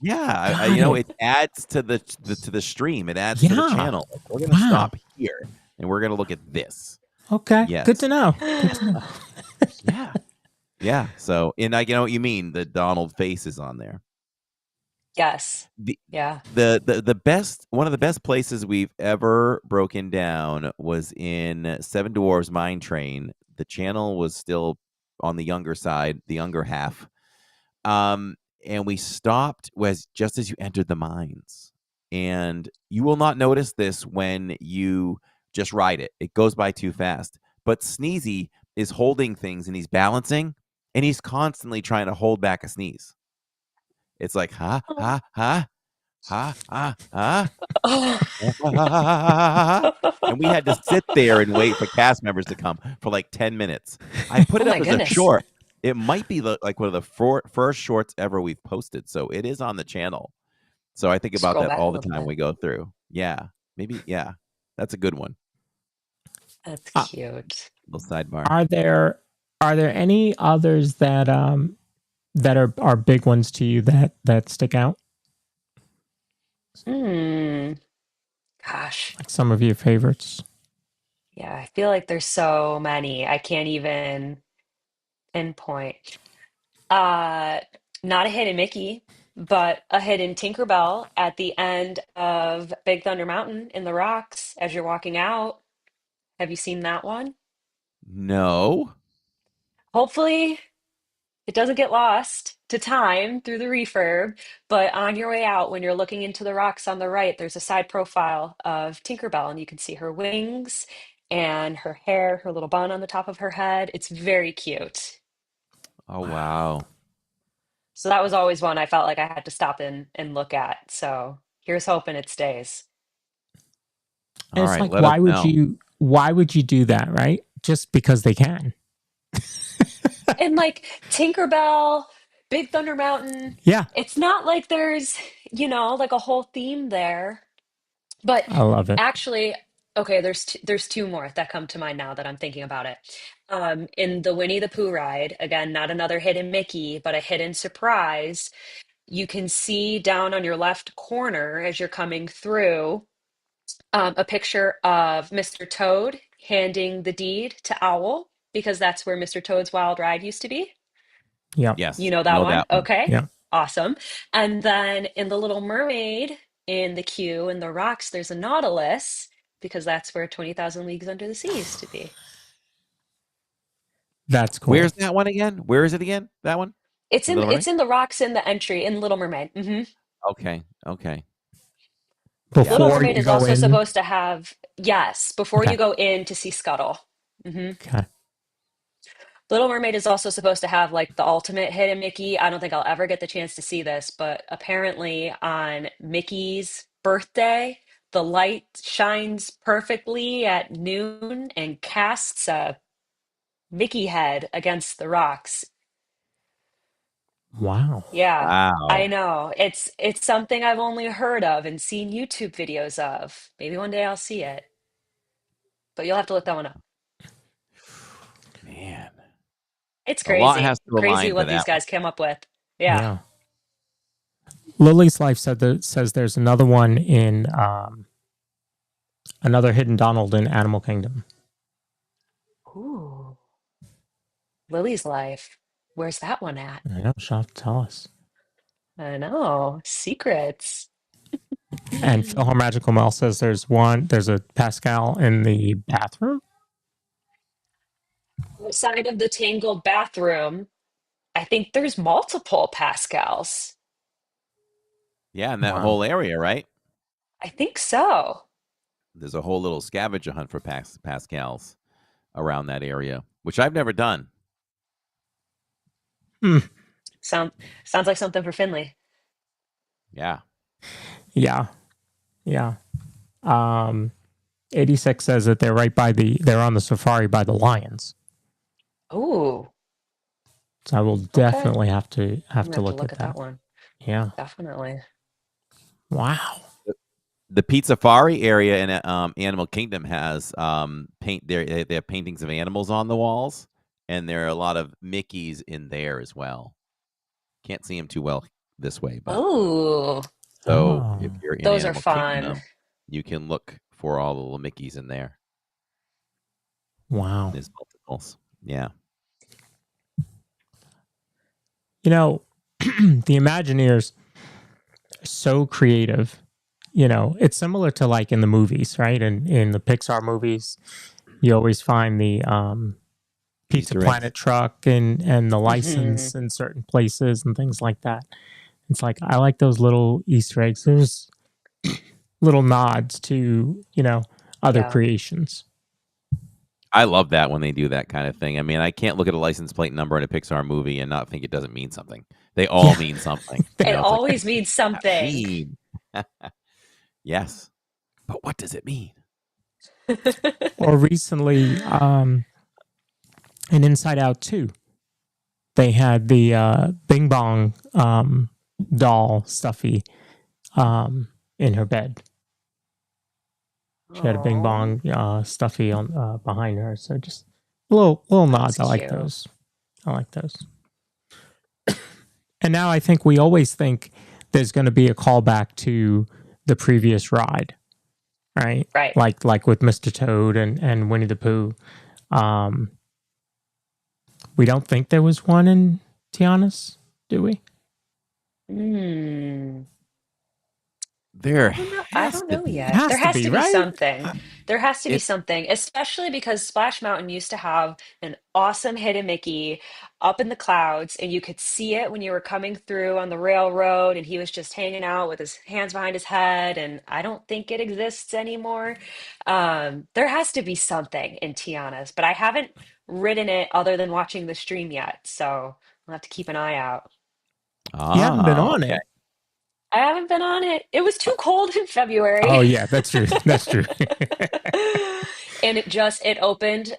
yeah. Got it. It adds to the stream. It adds to the Yeah. channel. Like, we're gonna Wow. stop here and we're gonna look at this. Okay. Good Yes. to know. Good to know. Yeah. Yeah. So, and I know what you mean. The Donald face is on there. Yes. The Yeah. the best one of the best places we've ever broken down was in Seven Dwarfs Mine Train. The channel was still on the younger side, the younger half. And we stopped was just as you entered the mines. And you will not notice this when you just ride it. It goes by too fast. But Sneezy is holding things and he's balancing and he's constantly trying to hold back a sneeze. It's like, ha, Oh. ha, ha, ha, ha, ha. Oh, And we had to sit there and wait for cast members to come for like 10 minutes. I put oh it my up as a goodness. short. It might be like one of the first shorts ever we've posted. So it is on the channel. So I think about Scroll that back a all the little time bit. we go through. Yeah. Maybe. Yeah. That's a good one. That's Uh, cute. Little sidebar. are there any others that are big ones to you that stick out? Hmm. Gosh. Like some of your favorites? Yeah, I feel like there's so many. I can't even pinpoint. Uh, Not a hidden Mickey, but a hidden Tinkerbell at the end of Big Thunder Mountain in the rocks as you're walking out. Have you seen that one? No. Hopefully, it doesn't get lost to time through the refurb, but on your way out, when you're looking into the rocks on the right, there's a side profile of Tinkerbell, and you can see her wings and her hair, her little bun on the top of her head. It's very cute. Oh, Wow. wow. So that was always one I felt like I had to stop and look at. So here's hoping it stays. All And it's right. like, Let us know. why would you do that, right? Just because they can. And like Tinkerbell, Big Thunder Mountain, Yeah. it's not like there's, like a whole theme there. But I love it. actually, okay, there's two more that come to mind now that I'm thinking about it. In the Winnie the Pooh ride, again, not another hidden Mickey, but a hidden surprise. You can see down on your left corner as you're coming through a picture of Mr. Toad handing the deed to Owl because that's where Mr. Toad's Wild Ride used to be. Yeah. You Yes. know that Know one? that one. Okay. Yeah. Awesome. And then in The Little Mermaid, in the queue in the rocks, there's a Nautilus because that's where 20,000 Leagues Under the Sea used to be. That's cool. Where's that one again? Where is it again? That one? It's In in Little Mermaid? it's in the rocks in the entry in Little Mermaid. Okay. Okay. Yeah. Little Before Mermaid you is go also in. supposed to have, yes, before Okay. you go in to see Scuttle. hmm Okay. Little Mermaid is also supposed to have like the ultimate hidden Mickey. I don't think I'll ever get the chance to see this, but apparently on Mickey's birthday, the light shines perfectly at noon and casts a Mickey head against the rocks. Wow. Yeah, I Wow. know. It's something I've only heard of and seen YouTube videos of. Maybe one day I'll see it, but you'll have to look that one up. Man. It's A lot has crazy. to Crazy align for what these that one. guys came up with. Yeah. Yeah. Lily's Life says there's another one in another hidden Donald in Animal Kingdom. Ooh. Lily's Life. Where's that one at? I know. She'll have to tell us. I know. Secrets. And Philhar Magical Mel says there's a Pascal in the bathroom. Outside of the Tangled bathroom, I think there's multiple Pascals. Yeah, in that Wow. whole area, right? I think so. There's a whole little scavenger hunt for Pascals around that area, which I've never done. Hmm. Sound sounds like something for Finley. Yeah. Yeah. Yeah. Um, 86 says that they're on the safari by the lions. Oh, So I will okay. definitely have I'm gonna have to look look at at that that. one. Yeah. Definitely. Wow. The Pizza Safari area in Animal Kingdom has paint there. They have paintings of animals on the walls, and there are a lot of Mickeys in there as well. Can't see them too well this way, but Oh, so if Oh. you're in those are Animal fun. Kingdom, you can look for all the little Mickeys in there. Wow. There's multiples. Yeah. You know, the Imagineers are so creative. You know, it's similar to like in the movies, right? And in the Pixar movies, you always find the Pizza Easter eggs. Planet truck and the Hmm. license in certain places and things like that. It's like I like those little Easter eggs. There's little nods to, other Yeah. creations. I love that when they do that kind of thing. I mean, I can't look at a license plate number in a Pixar movie and not think it doesn't mean something. They all Yeah. mean something. It It's like, what always means does that something. mean? Yes. But what does it mean? Or recently, in Inside Out 2, they had the Bing Bong doll stuffy in her bed. She had a Bing Oh, Bong stuffy on behind her. So just little that's nods. I like cute. those. I like those. And now I think we always think there's going to be a callback to the previous ride, right? Right. Like with Mr. Toad and Winnie the Pooh. Um, we don't think there was one in Tiana's, do we? Hmm. There I don't know. I has don't to know be. yet. Has There to has be, to be right? something. There has to be It something, especially because Splash Mountain used to have an awesome hidden Mickey up in the clouds, and you could see it when you were coming through on the railroad, and he was just hanging out with his hands behind his head, and I don't think it exists anymore. There has to be something in Tiana's, but I haven't ridden it other than watching the stream yet, so I'll have to keep an eye out. You haven't been on okay. it. I haven't been on it. It was too cold in February. Oh yeah, that's true. That's true. And it opened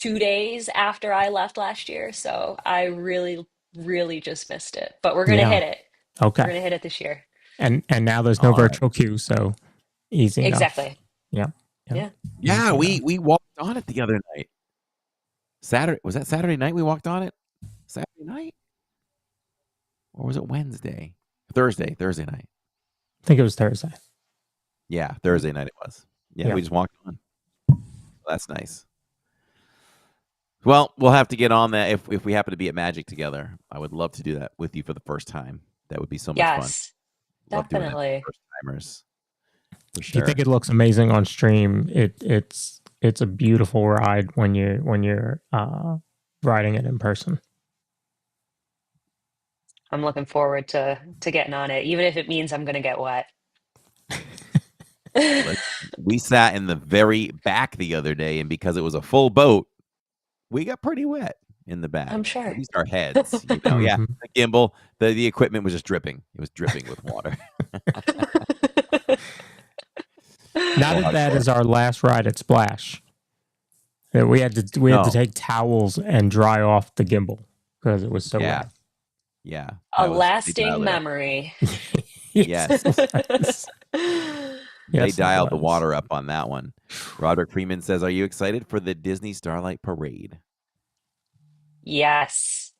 2 days after I left last year, so I really, really just missed it. But we're gonna Yeah. hit it. We're Okay. gonna hit it this year. And now there's no All right. virtual queue, so easy enough. Exactly. Yeah. Yeah. Yeah. Yeah, Easy enough. we walked on it the other night. Saturday, was that Saturday night we walked on it? Saturday night? Or was it Wednesday? Thursday night. I think it was Thursday. Yeah, Thursday night it was. Yeah, Yeah. we just walked on. That's nice. Well, we'll have to get on that if we happen to be at Magic together. I would love to do that with you for the first time. That would be so much fun. Yes, Love doing that definitely. for first timers for If you think sure. it looks amazing on stream, it's a beautiful ride when you're riding it in person. I'm looking forward to getting on it, even if it means I'm gonna get wet. We sat in the very back the other day, and because it was a full boat, we got pretty wet in the I'm back. At sure. least our heads, you know. Yeah, Hmm. the gimbal, the equipment was just dripping. It was dripping with water. Now We'll that have that short. is our last ride at Splash, we had to No, take towels and dry off the gimbal because it was so yeah, wet. yeah. A They lasting dialed it up. memory. Yes, Yes, it was. they Yes, it dialed the was. water up on that one. Roderick Freeman says, "Are you excited for the Disney Starlight Parade?" Yes.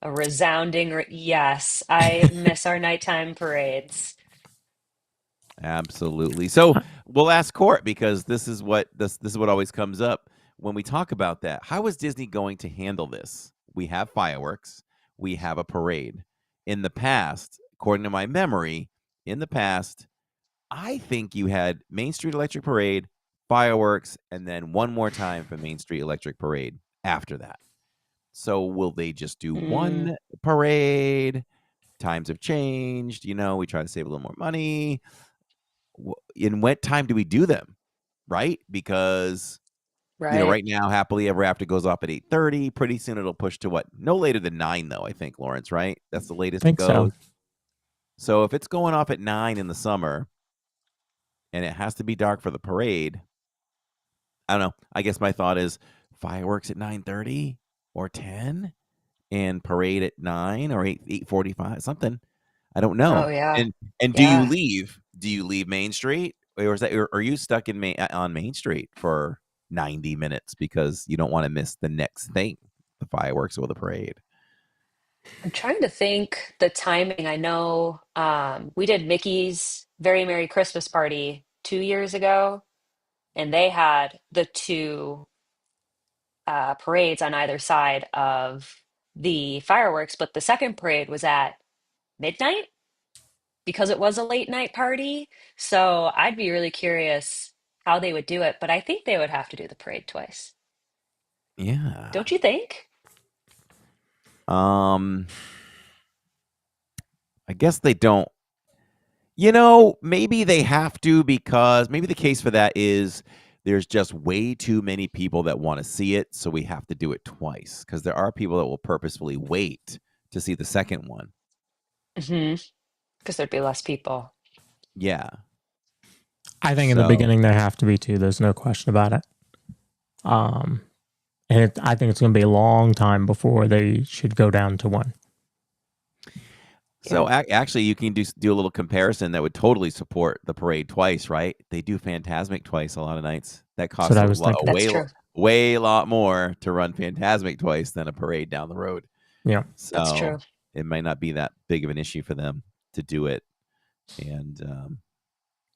A resounding yes. I miss our nighttime parades. Absolutely. So we'll ask Court because this is what always comes up when we talk about that. How is Disney going to handle this? We have fireworks, we have a parade. In the past, according to my memory, in the past, I think you had Main Street Electric Parade, fireworks, and then one more time for Main Street Electric Parade after that. So will they just do Mm, one parade? times have changed. We try to save a little more money. In what time do we do them? Right? Because Right. right now, Happily Ever After goes off at 8:30. Pretty soon it'll push to what? No later than 9, though, I think, Lawrence, right? That's the I latest it think so. goes. So if it's going off at 9 in the summer and it has to be dark for the parade, I don't know. I guess my thought is fireworks at 9:30 or 10 and parade at 9 or 8:45, something. I don't Oh know. yeah. And do you Yeah. leave? Do you leave Main Street, or are you stuck on Main Street for 90 minutes because you don't want to miss the next thing, the fireworks or the parade? I'm trying to think the timing. I know we did Mickey's Very Merry Christmas Party 2 years ago, and they had the two parades on either side of the fireworks, but the second parade was at midnight because it was a late night party. So I'd be really curious how they would do it, but I think they would have to do the parade twice. Yeah. Don't you think? Um, I guess they don't. Maybe they have to, because maybe the case for that is there's just way too many people that want to see it, so we have to do it twice, because there are people that will purposefully wait to see the second one. Hmm. Because there'd be less people. Yeah. I think in the So, beginning there have to be two. There's no question about it. And I think it's going to be a long time before they should go down to one. so actually, you can do a little comparison that would totally support the parade twice, right? They do Phantasmic twice a lot of nights. That That's what costs I a was lot, thinking. That's true. way lot more to run Phantasmic twice than a parade down the road. Yeah. That's So true. it might not be that big of an issue for them to do it. And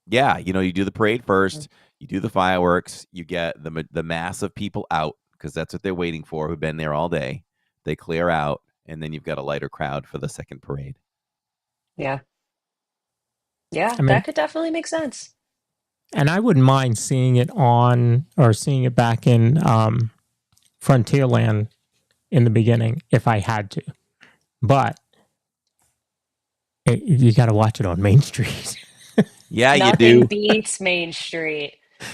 yeah, you do the parade first, you do the fireworks, you get the mass of people out, because that's what they're waiting for, who've been there all day. They clear out, and then you've got a lighter crowd for the second parade. Yeah. Yeah, I mean, that could definitely make sense. and I wouldn't mind seeing it seeing it back in Frontierland in the beginning if I had to. But you got to watch it on Main Street. Yeah, you Nothing do. beats Main Street, No,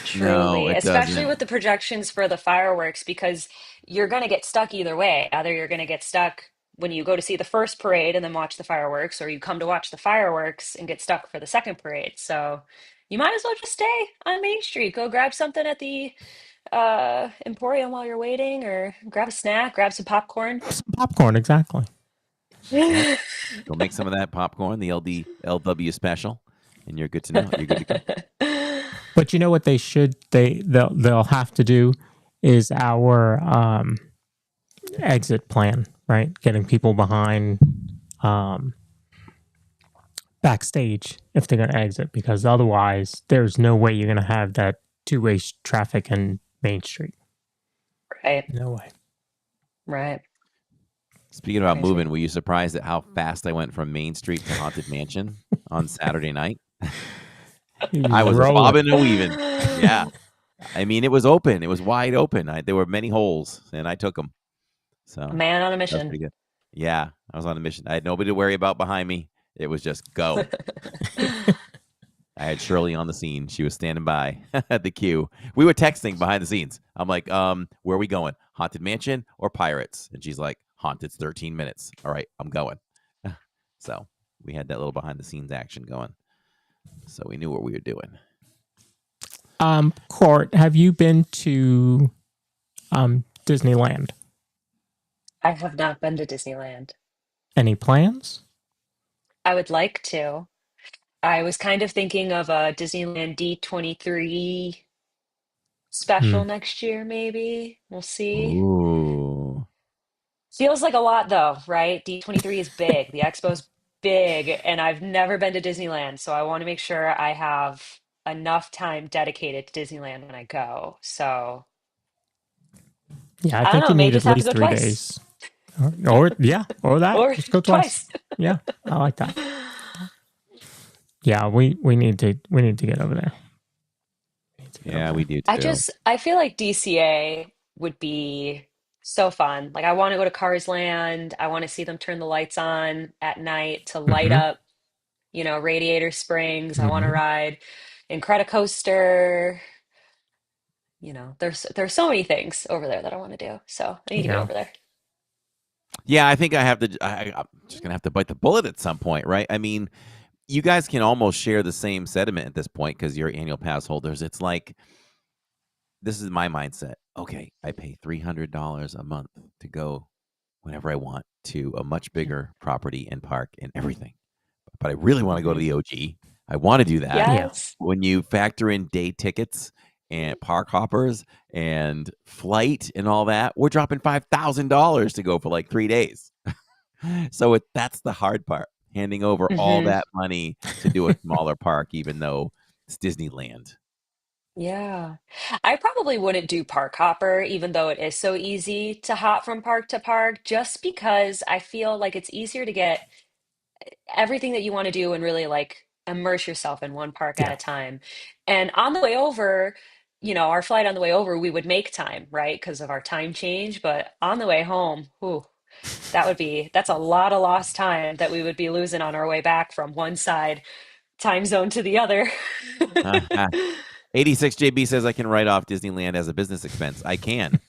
truly, it especially doesn't. with the projections for the fireworks, because you're going to get stuck either way. Either you're going to get stuck when you go to see the first parade and then watch the fireworks, or you come to watch the fireworks and get stuck for the second parade. So you might as well just stay on Main Street. Go grab something at the Emporium while you're waiting, or grab a snack, grab some popcorn. Some popcorn, exactly. Yep. Go make some of that popcorn, the LW special, and you're good to know. You're good to go. But you know what they'll have to do is our exit plan, right? Getting people behind backstage if they're going to exit, because otherwise there's no way you're going to have that two-way traffic in Main Street. Right, No way. right. Speaking about Crazy. moving, were you surprised at how fast I went from Main Street to Haunted Mansion on Saturday night? I was Rolling. bobbing and weaving. Yeah. I mean, it was open. It was wide open. There were many holes, and I took them. So A man on a that was mission. pretty good. Yeah, I was on a mission. I had nobody to worry about behind me. It was just go. I had Shirley on the scene. She was standing by at the queue. We were texting behind the scenes. I'm like, where are we going? Haunted Mansion or Pirates? And she's like, Haunted's 13 minutes. All right, I'm going. So we had that little behind the scenes action going. So we knew what we were doing. Court, have you been to Disneyland? I have not been to Disneyland. Any plans? I would like to. I was kind of thinking of a Disneyland D23 Hmm. special next year, maybe. We'll see. Ooh. Feels like a lot though, right? D23 is big. The expo's big, and I've never been to Disneyland, so I want to make sure I have enough time dedicated to Disneyland when I go. So Yeah, I I don't think know, you may need at just have to least go 3 days. twice. Or that. Or Just go twice. twice. Yeah, I like that. Yeah, we need to get over there. We need to get over Yeah, there. we do too. I feel like DCA would be So fun. Like I want to go to Cars Land. I want to see them turn the lights on at night to light Hmm. up, Radiator Springs. I want to Hmm. ride Incredicoaster. There's so many things over there that I want to do. So I need to get Yeah. over there. Yeah, I think I have to. I'm just gonna have to bite the bullet at some point, right? I mean, you guys can almost share the same sentiment at this point because you're annual pass holders. It's like this is my mindset. Okay, I pay $300 a month to go whenever I want to a much bigger property and park and everything. But I really want to go to Mhm. the OG. I want to do that. Yeah. Yes. When you factor in day tickets and park hoppers and flight and all that, we're dropping $5,000 to go for like 3 days. So that's the hard part, handing over all Hmm. that money to do a smaller park, even though it's Disneyland. Yeah. I probably wouldn't do park hopper, even though it is so easy to hop from park to park, just because I feel like it's easier to get everything that you want to do and really like immerse yourself in one park at Yeah. a time. And on the way over, our flight on the way over, we would make time, right? Because of our time change. But on the way home, whew, that's a lot of lost time that we would be losing on our way back from one side time zone to the other. Uh-huh. 86 JB says I can write off Disneyland as a business expense. I can.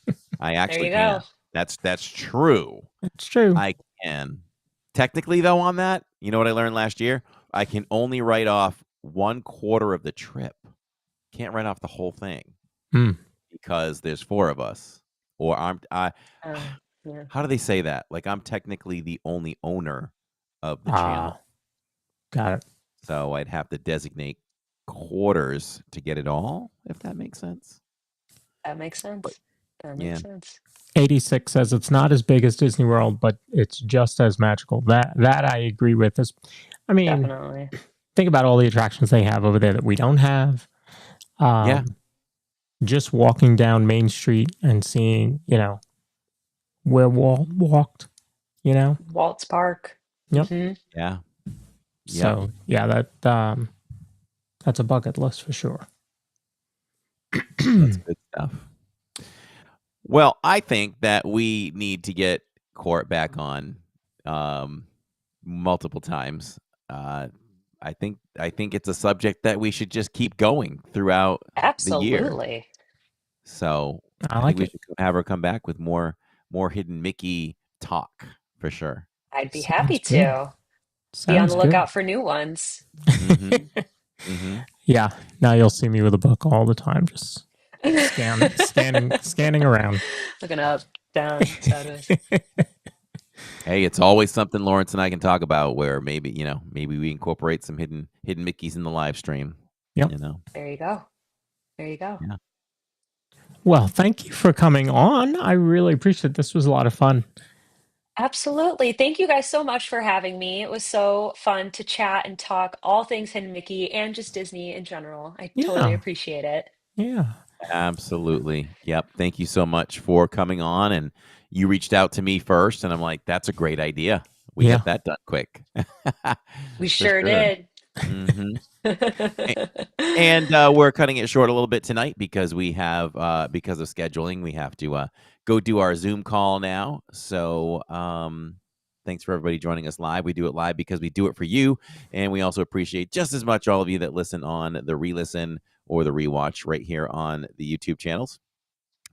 I There actually you can. go. That's true. It's true. I can. Technically, though, on that, you know what I learned last year? I can only write off 1/4 of the trip. Can't write off the whole thing Hmm. because there's 4 of us. Or Uh, yeah. how do they say that? Like I'm technically the only owner of the channel. Ah, got it. So I'd have to designate quarters to get it all, if that makes sense. That makes But sense. That yeah. makes sense. 86 says it's not as big as Disney World, but it's just as magical. That I agree with. I mean, Definitely. think about all the attractions they have over there that we don't have. Yeah. Um, just walking down Main Street and seeing, where Walt walked, you know? Waltz Park. Yep. Yeah. So, yeah, that's a bucket list for sure. That's good stuff. Well, I think that we need to get Court back on multiple times. I think it's a subject that we should just keep going throughout the year. Absolutely. So I think like we it. should have her come back with more hidden Mickey talk for sure. I'd be happy Sounds good. to be on Sounds the good. lookout for new ones. Hmm. Yeah. Now you'll see me with a book all the time, just scanning around. Looking up, down, sideways. Hey, it's always something Lawrence and I can talk about where maybe we incorporate some hidden Mickeys in the live stream. Yep. There you go. There you go. Yeah. Well, thank you for coming on. I really appreciate it. This was a lot of fun. Absolutely. Thank you guys so much for having me. It was so fun to chat and talk all things Hidden Mickey and just Disney in general. I totally Yeah. appreciate it. Yeah. Absolutely. Yep. Thank you so much for coming on. And you reached out to me first, and I'm like, that's a great idea. We Yeah. get that done quick. We For sure did. hmm And we're cutting it short a little bit tonight because we have because of scheduling, we have to go do our Zoom call now. So thanks for everybody joining us live. We do it live because we do it for you, and we also appreciate just as much all of you that listen on the re-listen or the rewatch right here on the YouTube channels,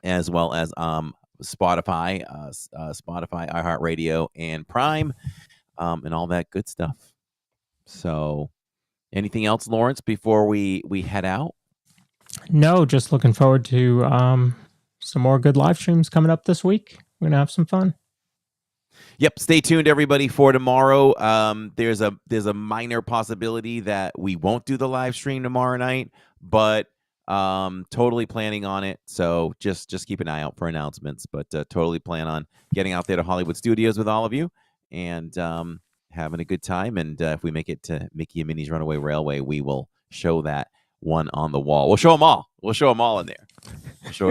as well as Spotify, iHeartRadio, and Prime, and all that good stuff. So, anything else, Lawrence, before we head out? No, just looking forward to some more good live streams coming up this week. We're gonna have some fun. Yep. Stay tuned, everybody, for tomorrow. There's a minor possibility that we won't do the live stream tomorrow night, but totally planning on it. So just keep an eye out for announcements. But totally plan on getting out there to Hollywood Studios with all of you and having a good time. And if we make it to Mickey and Minnie's Runaway Railway, we will show that one on the wall. We'll show them all. We'll show them all in there. We'll show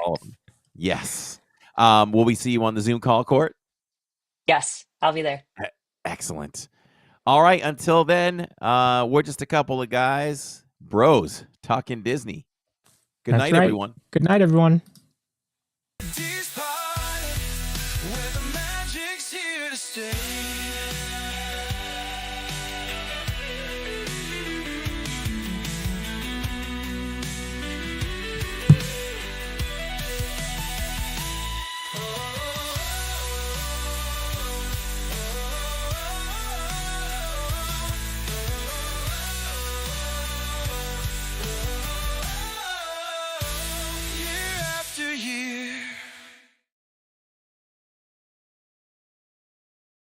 all of them. Yes. Will we see you on the Zoom call, Court? Yes, I'll be there. Excellent. All right. Until then, we're just a couple of guys, bros, talking Disney. Good That's night, right. everyone. Good night, everyone. Disney